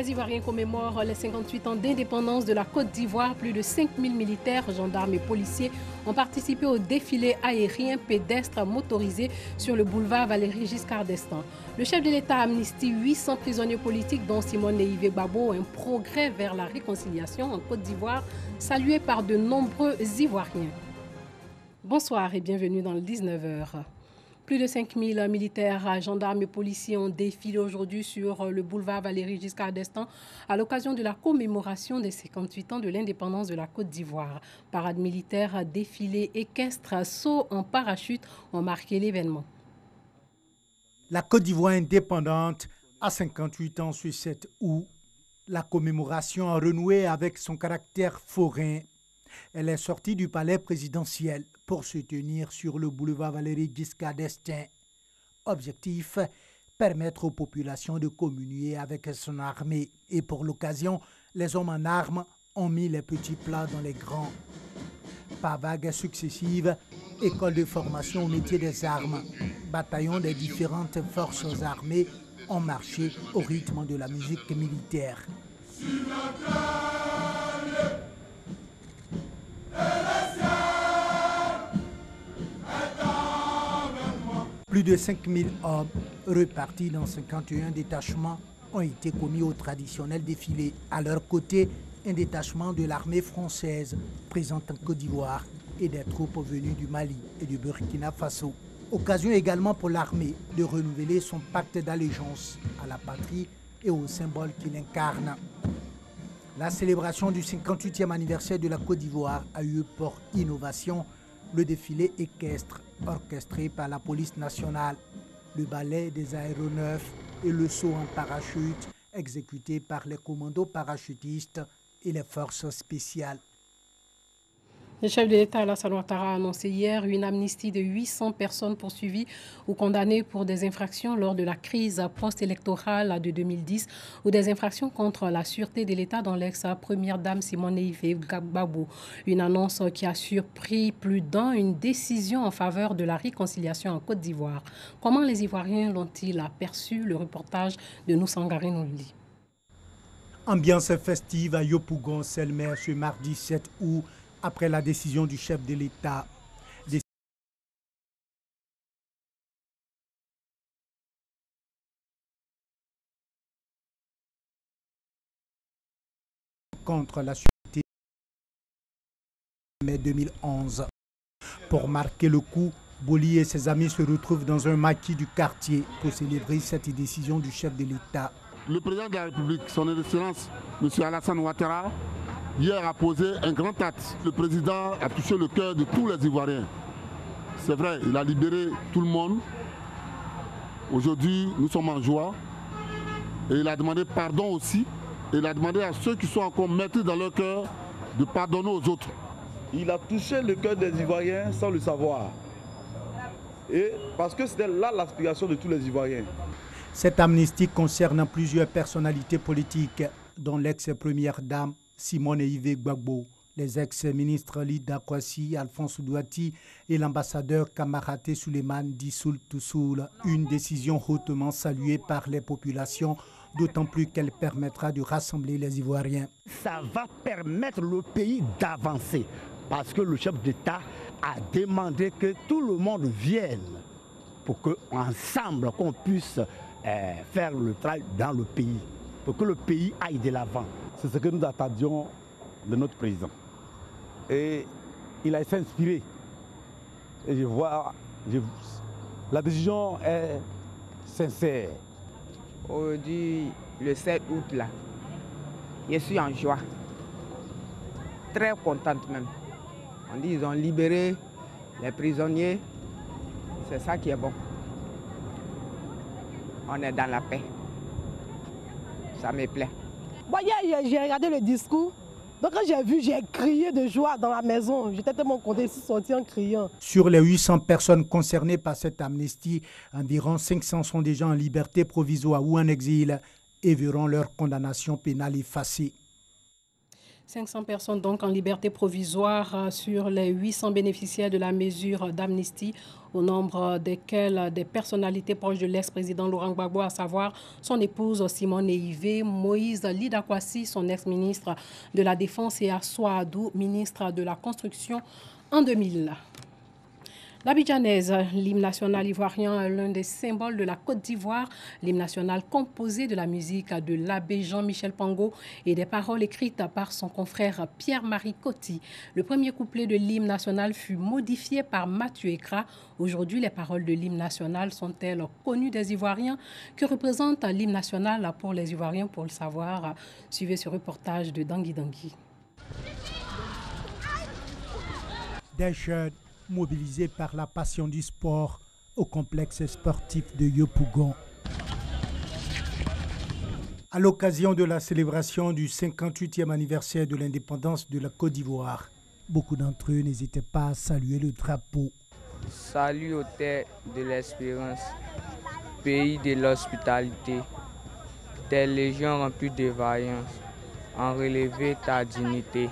Les Ivoiriens commémorent les 58 ans d'indépendance de la Côte d'Ivoire. Plus de 5000 militaires, gendarmes et policiers ont participé au défilé aérien pédestre motorisé sur le boulevard Valéry Giscard d'Estaing. Le chef de l'État amnistie 800 prisonniers politiques, dont Simone Neive Gbagbo, un progrès vers la réconciliation en Côte d'Ivoire, salué par de nombreux Ivoiriens. Bonsoir et bienvenue dans le 19h. Plus de 5000 militaires, gendarmes et policiers ont défilé aujourd'hui sur le boulevard Valéry Giscard d'Estaing à l'occasion de la commémoration des 58 ans de l'indépendance de la Côte d'Ivoire. Parade militaire, défilé équestre, saut en parachute ont marqué l'événement. La Côte d'Ivoire indépendante a 58 ans ce 7 août. La commémoration a renoué avec son caractère forain. Elle est sortie du palais présidentiel pour se tenir sur le boulevard Valéry Giscard d'Estaing. Objectif, permettre aux populations de communier avec son armée. Et pour l'occasion, les hommes en armes ont mis les petits plats dans les grands. Par vagues successives, écoles de formation au métier des armes, bataillons des différentes forces armées ont marché au rythme de la musique militaire. Plus de 5000 hommes repartis dans 51 détachements ont été commis au traditionnel défilé. À leur côté, un détachement de l'armée française présente en Côte d'Ivoire et des troupes venues du Mali et du Burkina Faso. Occasion également pour l'armée de renouveler son pacte d'allégeance à la patrie et aux symboles qu'il incarne. La célébration du 58e anniversaire de la Côte d'Ivoire a eu pour innovation le défilé équestre orchestré par la police nationale, le ballet des aéronefs et le saut en parachute exécuté par les commandos parachutistes et les forces spéciales. Le chef de l'État, Alassane Ouattara, a annoncé hier une amnistie de 800 personnes poursuivies ou condamnées pour des infractions lors de la crise post-électorale de 2010 ou des infractions contre la sûreté de l'État, dont l'ex-première dame Simone Neive Gbagbo. Une annonce qui a surpris plus d'un, une décision en faveur de la réconciliation en Côte d'Ivoire. Comment les Ivoiriens l'ont-ils aperçu? Le reportage de Noussangari nous le dit. Ambiance festive à Yopougon-Selmer ce mardi 7 août. Après la décision du chef de l'État contre la sûreté en mai 2011. Pour marquer le coup, Boli et ses amis se retrouvent dans un maquis du quartier pour célébrer cette décision du chef de l'État. Le président de la République, son Excellence, M. Alassane Ouattara, hier a posé un grand acte. Le président a touché le cœur de tous les Ivoiriens. C'est vrai, il a libéré tout le monde. Aujourd'hui, nous sommes en joie. Et il a demandé pardon aussi. Et il a demandé à ceux qui sont encore maîtrisés dans leur cœur de pardonner aux autres. Il a touché le cœur des Ivoiriens sans le savoir. Et parce que c'était là l'aspiration de tous les Ivoiriens. Cette amnistie concerne plusieurs personnalités politiques, dont l'ex-première dame Simone Neive Gbagbo, les ex-ministres Lida Kwasi, Alphonse Douati et l'ambassadeur Kamaraté Souleymane Dissoul Toussoul. Une décision hautement saluée par les populations, d'autant plus qu'elle permettra de rassembler les Ivoiriens. Ça va permettre au pays d'avancer, parce que le chef d'État a demandé que tout le monde vienne pour qu'ensemble, qu'on puisse faire le travail dans le pays, pour que le pays aille de l'avant. C'est ce que nous attendions de notre président. Et il a été inspiré. Et je vois, la décision est sincère. Aujourd'hui, le 7 août, là, je suis en joie. Très contente même. On dit qu'ils ont libéré les prisonniers. C'est ça qui est bon. On est dans la paix. Ça me plaît. Bon, hier, j'ai regardé le discours. Donc quand j'ai vu, j'ai crié de joie dans la maison. J'étais tellement contente de sortir en criant. Sur les 800 personnes concernées par cette amnistie, environ 500 sont déjà en liberté provisoire ou en exil et verront leur condamnation pénale effacée. 500 personnes donc en liberté provisoire sur les 800 bénéficiaires de la mesure d'amnistie, au nombre desquels des personnalités proches de l'ex-président Laurent Gbagbo, à savoir son épouse Simone Eyivé, Moïse Lidakwasi, son ex-ministre de la Défense, et Assoua Adou, ministre de la Construction en 2000. L'Abidjanaise, l'hymne national ivoirien, l'un des symboles de la Côte d'Ivoire, l'hymne national composé de la musique de l'abbé Jean-Michel Pango et des paroles écrites par son confrère Pierre-Marie Coty. Le premier couplet de l'hymne national fut modifié par Mathieu Ekra. Aujourd'hui, les paroles de l'hymne national sont-elles connues des Ivoiriens? Que représente l'hymne national pour les Ivoiriens? Pour le savoir, suivez ce reportage de Dangui Dangui. Des jeunes mobilisés par la passion du sport au complexe sportif de Yopougon. À l'occasion de la célébration du 58e anniversaire de l'indépendance de la Côte d'Ivoire, beaucoup d'entre eux n'hésitaient pas à saluer le drapeau. Salut aux terres de l'espérance, pays de l'hospitalité, tes légions remplies de vaillance, en relever ta dignité.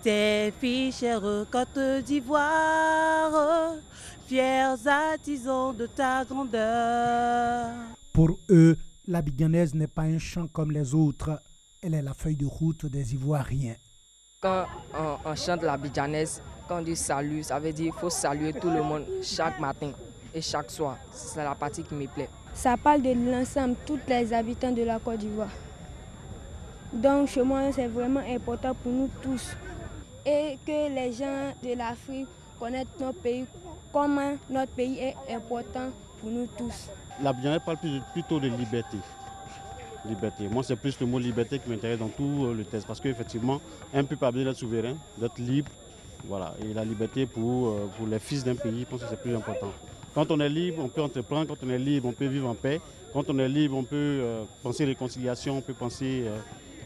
Tes filles chères Côte d'Ivoire, fiers artisans de ta grandeur. Pour eux, l'abidjanaise n'est pas un chant comme les autres, elle est la feuille de route des Ivoiriens. Quand on chante l'abidjanaise, quand on dit salut, ça veut dire qu'il faut saluer tout le monde chaque matin et chaque soir. C'est la partie qui me plaît. Ça parle de l'ensemble, tous les habitants de la Côte d'Ivoire. Donc chez moi, c'est vraiment important pour nous tous. Et que les gens de l'Afrique connaissent notre pays, comment notre pays est important pour nous tous. L'abidjanaise parle plutôt de liberté. Liberté. Moi, c'est plus le mot liberté qui m'intéresse dans tout le texte. Parce qu'effectivement, un peuple a besoin d'être souverain, d'être libre. Voilà. Et la liberté pour les fils d'un pays, je pense que c'est plus important. Quand on est libre, on peut entreprendre. Quand on est libre, on peut vivre en paix. Quand on est libre, on peut penser réconciliation, on peut penser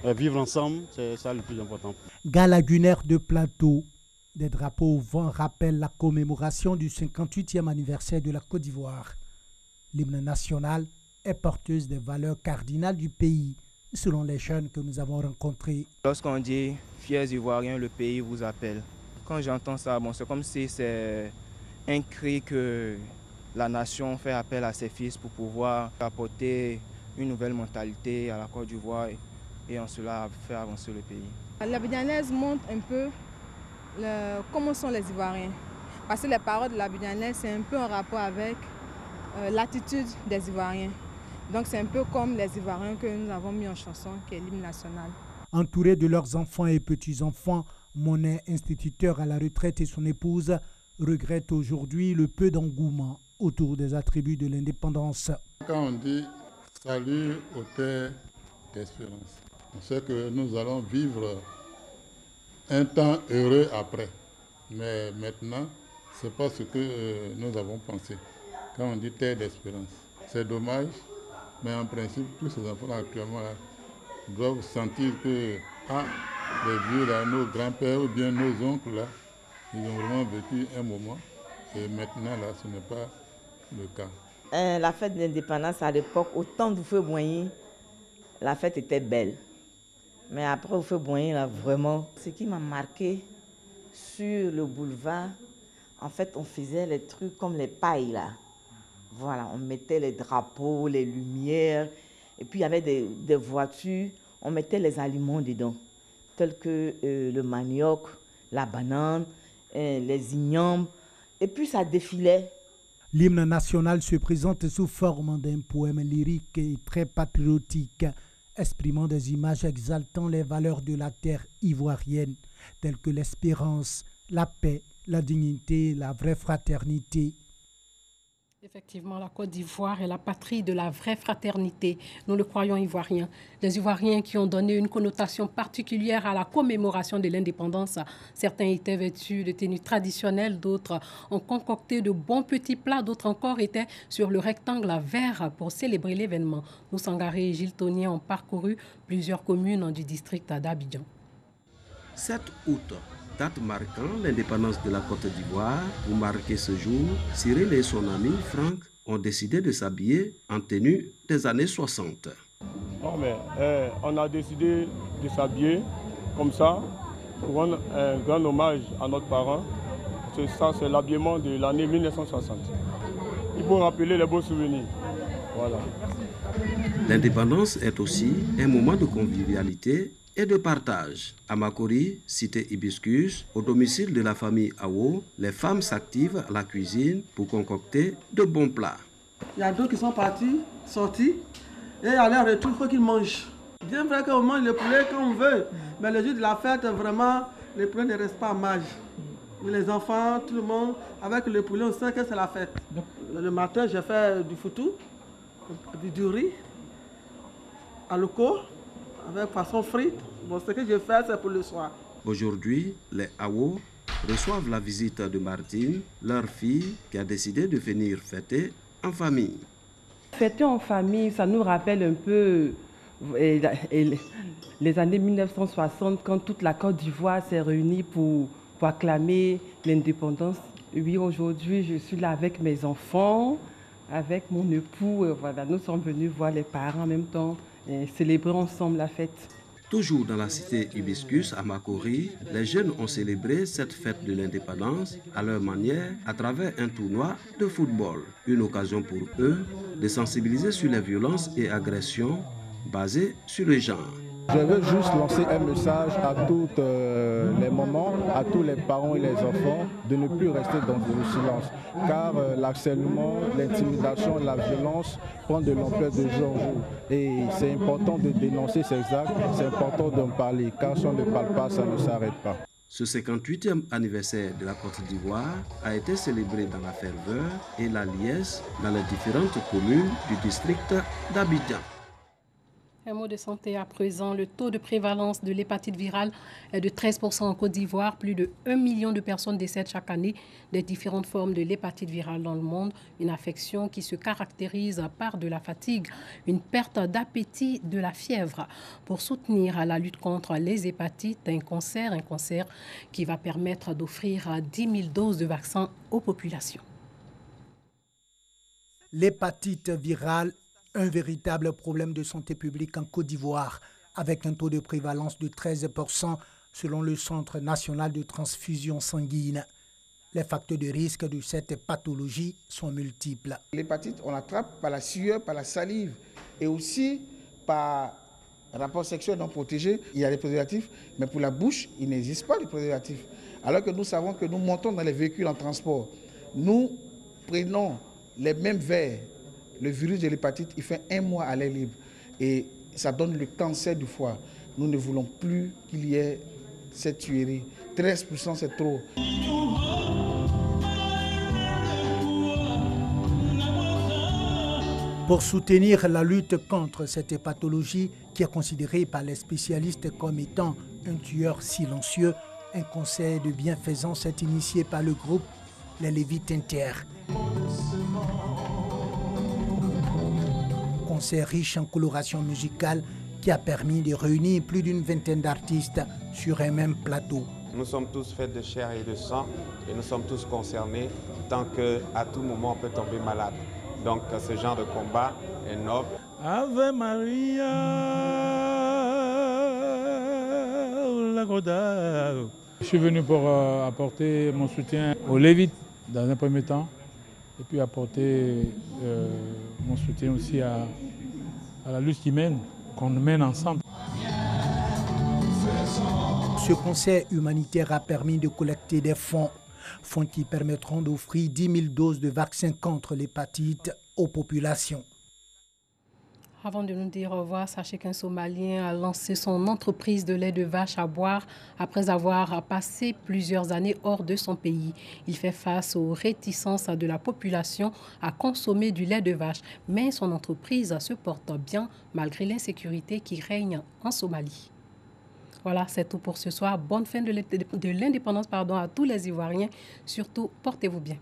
vivre ensemble. C'est ça le plus important. Gala lagunaire de Plateau, des drapeaux au vent rappellent la commémoration du 58e anniversaire de la Côte d'Ivoire. L'hymne national est porteuse des valeurs cardinales du pays, selon les jeunes que nous avons rencontrés. Lorsqu'on dit « fiers Ivoiriens, le pays vous appelle », quand j'entends ça, bon, c'est comme si c'est un cri que la nation fait appel à ses fils pour pouvoir apporter une nouvelle mentalité à la Côte d'Ivoire et en cela faire avancer le pays. L'abidjanaise montre un peu comment sont les Ivoiriens. Parce que les paroles de l'abidjanaise, c'est un peu en rapport avec l'attitude des Ivoiriens. Donc c'est un peu comme les Ivoiriens que nous avons mis en chanson, qui est l'hymne national. Entouré de leurs enfants et petits-enfants, Monet, instituteur à la retraite, et son épouse regrettent aujourd'hui le peu d'engouement autour des attributs de l'indépendance. Quand on dit « salut aux terres d'espérance », on sait que nous allons vivre un temps heureux après. Mais maintenant, ce n'est pas ce que nous avons pensé. Quand on dit terre d'espérance, c'est dommage, mais en principe, tous ces enfants actuellement là, doivent sentir que les vieux, là, nos grands-pères ou bien nos oncles, là, ils ont vraiment vécu un moment. Et maintenant, là, ce n'est pas le cas. La fête de l'indépendance à l'époque, au temps du feu Boigny, la fête était belle. Mais après, au feu Boigny, là, vraiment, ce qui m'a marqué sur le boulevard, en fait, on faisait les trucs comme les pailles, là. Voilà, on mettait les drapeaux, les lumières, et puis il y avait des voitures, on mettait les aliments dedans, tels que le manioc, la banane, les ignames, et puis ça défilait. L'hymne national se présente sous forme d'un poème lyrique et très patriotique, exprimant des images exaltant les valeurs de la terre ivoirienne, telles que l'espérance, la paix, la dignité, la vraie fraternité. Effectivement, la Côte d'Ivoire est la patrie de la vraie fraternité. Nous le croyons ivoiriens. Les Ivoiriens qui ont donné une connotation particulière à la commémoration de l'indépendance. Certains étaient vêtus de tenues traditionnelles, d'autres ont concocté de bons petits plats, d'autres encore étaient sur le rectangle vert pour célébrer l'événement. Nous, Sangaré et Gilles Tonnier, ont parcouru plusieurs communes du district d'Abidjan. 7 août. Date marquant l'indépendance de la Côte d'Ivoire. Pour marquer ce jour, Cyril et son ami Franck ont décidé de s'habiller en tenue des années 60. Non mais, on a décidé de s'habiller comme ça pour rendre un grand hommage à notre parent. Ça, c'est l'habillement de l'année 1960. Il faut rappeler les beaux souvenirs. Voilà. L'indépendance est aussi un moment de convivialité et de partage. À Makori, cité Hibiscus, au domicile de la famille Awo, les femmes s'activent à la cuisine pour concocter de bons plats. Il y a d'autres qui sont sortis, et à leur retour, il faut qu'ils mangent. Bien vrai qu'on mange le poulet quand on veut, mais le jour de la fête, vraiment, le poulet ne reste pas mage. Les enfants, tout le monde, avec le poulet, on sait que c'est la fête. Le matin, j'ai fait du foutou, du riz, à l'eau, avec poisson frites. Bon, ce que je fais, c'est pour le soir. Aujourd'hui, les Awo reçoivent la visite de Martine, leur fille, qui a décidé de venir fêter en famille. Fêter en famille, ça nous rappelle un peu les années 1960, quand toute la Côte d'Ivoire s'est réunie pour acclamer l'indépendance. Oui, aujourd'hui, je suis là avec mes enfants, avec mon époux. Voilà, nous sommes venus voir les parents en même temps et célébrer ensemble la fête. Toujours dans la cité Hibiscus à Makori, les jeunes ont célébré cette fête de l'indépendance à leur manière à travers un tournoi de football. Une occasion pour eux de sensibiliser sur les violences et agressions basées sur le genre. Je veux juste lancer un message à tous les mamans, à tous les parents et les enfants de ne plus rester dans le silence. Car l'harcèlement, l'intimidation, la violence prend de l'ampleur de jour en jour. Et c'est important de dénoncer ces actes, c'est important d'en parler. Car si on ne parle pas, ça ne s'arrête pas. Ce 58e anniversaire de la Côte d'Ivoire a été célébré dans la ferveur et la liesse dans les différentes communes du district d'Abidjan. Un mot de santé à présent. Le taux de prévalence de l'hépatite virale est de 13% en Côte d'Ivoire. Plus de 1 million de personnes décèdent chaque année des différentes formes de l'hépatite virale dans le monde. Une affection qui se caractérise par de la fatigue, une perte d'appétit, de la fièvre. Pour soutenir la lutte contre les hépatites, un concert qui va permettre d'offrir 10 000 doses de vaccins aux populations. L'hépatite virale, un véritable problème de santé publique en Côte d'Ivoire, avec un taux de prévalence de 13% selon le Centre national de transfusion sanguine. Les facteurs de risque de cette pathologie sont multiples. L'hépatite, on l'attrape par la sueur, par la salive et aussi par rapport sexuel non protégé. Il y a des préservatifs, mais pour la bouche, il n'existe pas de préservatifs. Alors que nous savons que nous montons dans les véhicules en transport. Nous prenons les mêmes verres. Le virus de l'hépatite, il fait 1 mois à l'air libre et ça donne le cancer du foie. Nous ne voulons plus qu'il y ait cette tuerie. 13%, c'est trop. Pour soutenir la lutte contre cette pathologie qui est considérée par les spécialistes comme étant un tueur silencieux, un conseil de bienfaisance est initié par le groupe Les Lévites Inter. Concert riche en coloration musicale qui a permis de réunir plus d'une vingtaine d'artistes sur un même plateau. Nous sommes tous faits de chair et de sang et nous sommes tous concernés tant qu'à tout moment on peut tomber malade. Donc ce genre de combat est noble. Ave Maria, je suis venu pour apporter mon soutien aux Lévites dans un premier temps et puis apporter mon soutien aussi à la lutte qu'on mène ensemble. Ce concert humanitaire a permis de collecter des fonds qui permettront d'offrir 10 000 doses de vaccins contre l'hépatite aux populations. Avant de nous dire au revoir, sachez qu'un Somalien a lancé son entreprise de lait de vache à boire après avoir passé plusieurs années hors de son pays. Il fait face aux réticences de la population à consommer du lait de vache, mais son entreprise se porte bien malgré l'insécurité qui règne en Somalie. Voilà, c'est tout pour ce soir. Bonne fin de l'indépendance à tous les Ivoiriens. Surtout, portez-vous bien.